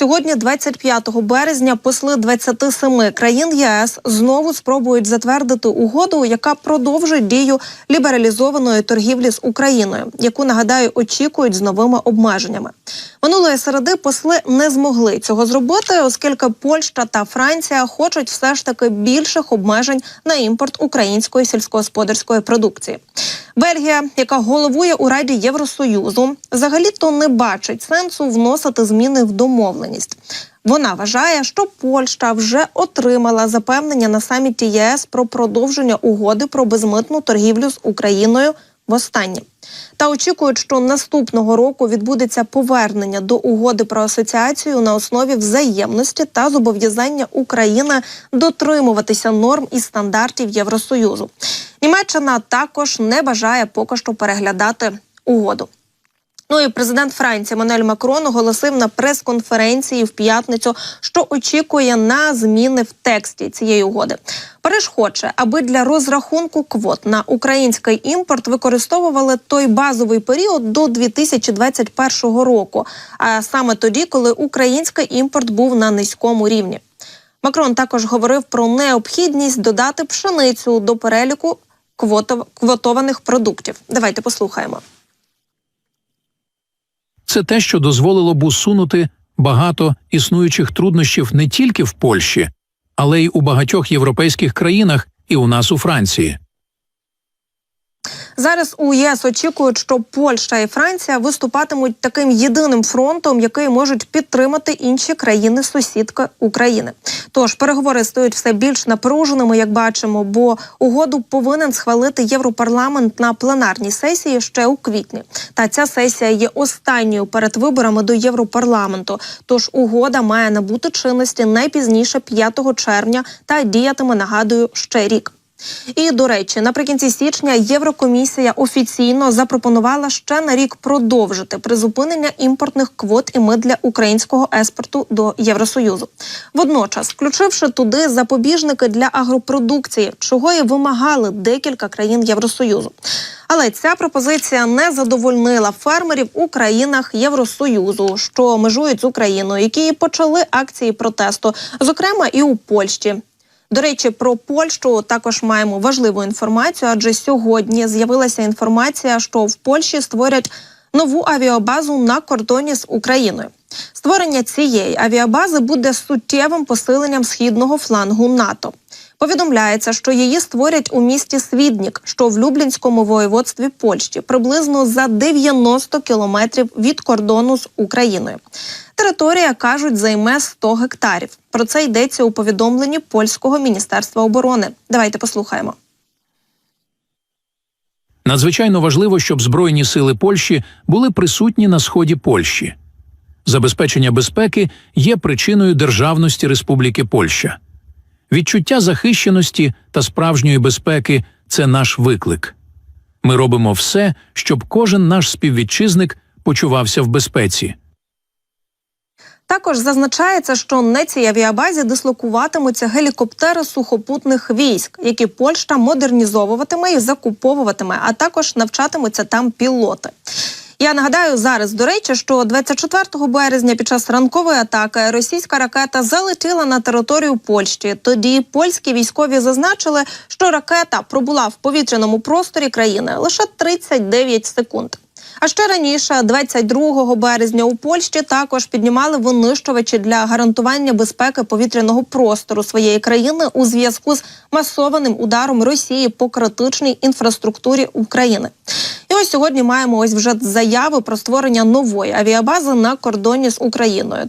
Сьогодні, 25 березня, посли 27 країн ЄС знову спробують затвердити угоду, яка продовжує дію лібералізованої торгівлі з Україною, яку, нагадаю, очікують з новими обмеженнями. Минулої середи посли не змогли цього зробити, оскільки Польща та Франція хочуть все ж таки більших обмежень на імпорт української сільськогосподарської продукції. Бельгія, яка головує у Раді Євросоюзу, взагалі-то не бачить сенсу вносити зміни в домовленість. Вона вважає, що Польща вже отримала запевнення на саміті ЄС про продовження угоди про безмитну торгівлю з Україною востаннє. Та очікують, що наступного року відбудеться повернення до угоди про асоціацію на основі взаємності та зобов'язання України дотримуватися норм і стандартів Євросоюзу. Німеччина також не бажає поки що переглядати угоду. Ну і президент Франції Еммануель Макрон оголосив на прес-конференції в п'ятницю, що очікує на зміни в тексті цієї угоди. Париж хоче, аби для розрахунку квот на український імпорт використовували той базовий період до 2021 року, а саме тоді, коли український імпорт був на низькому рівні. Макрон також говорив про необхідність додати пшеницю до переліку квотованих продуктів. Давайте послухаємо. Це те, що дозволило б усунути багато існуючих труднощів не тільки в Польщі, але й у багатьох європейських країнах і у нас у Франції. Зараз у ЄС очікують, що Польща і Франція виступатимуть таким єдиним фронтом, який можуть підтримати інші країни-сусідки України. Тож переговори стають все більш напруженими, як бачимо, бо угоду повинен схвалити Європарламент на пленарній сесії ще у квітні. Та ця сесія є останньою перед виборами до Європарламенту. Тож угода має набути чинності найпізніше 5 червня та діятиме, нагадую, ще рік. І, до речі, наприкінці січня Єврокомісія офіційно запропонувала ще на рік продовжити призупинення імпортних квот і мит для українського експорту до Євросоюзу. Водночас, включивши туди запобіжники для агропродукції, чого і вимагали декілька країн Євросоюзу. Але ця пропозиція не задовольнила фермерів у країнах Євросоюзу, що межують з Україною, які почали акції протесту, зокрема і у Польщі. До речі, про Польщу також маємо важливу інформацію, адже сьогодні з'явилася інформація, що в Польщі створять нову авіабазу на кордоні з Україною. Створення цієї авіабази буде суттєвим посиленням східного флангу НАТО. Повідомляється, що її створять у місті Свіднік, що в Люблінському воєводстві Польщі, приблизно за 90 кілометрів від кордону з Україною. Територія, кажуть, займе 100 гектарів. Про це йдеться у повідомленні Польського міністерства оборони. Давайте послухаємо. Надзвичайно важливо, щоб Збройні сили Польщі були присутні на сході Польщі. Забезпечення безпеки є причиною державності Республіки Польща. Відчуття захищеності та справжньої безпеки – це наш виклик. Ми робимо все, щоб кожен наш співвітчизник почувався в безпеці. Також зазначається, що на цій авіабазі дислокуватимуться гелікоптери сухопутних військ, які Польща модернізовуватиме і закуповуватиме, а також навчатимуться там пілоти. Я нагадаю зараз, до речі, що 24 березня під час ранкової атаки російська ракета залетіла на територію Польщі. Тоді польські військові зазначили, що ракета пробула в повітряному просторі країни лише 39 секунд. А ще раніше, 22 березня, у Польщі також піднімали винищувачі для гарантування безпеки повітряного простору своєї країни у зв'язку з масованим ударом Росії по критичній інфраструктурі України. І ось сьогодні маємо вже заяви про створення нової авіабази на кордоні з Україною.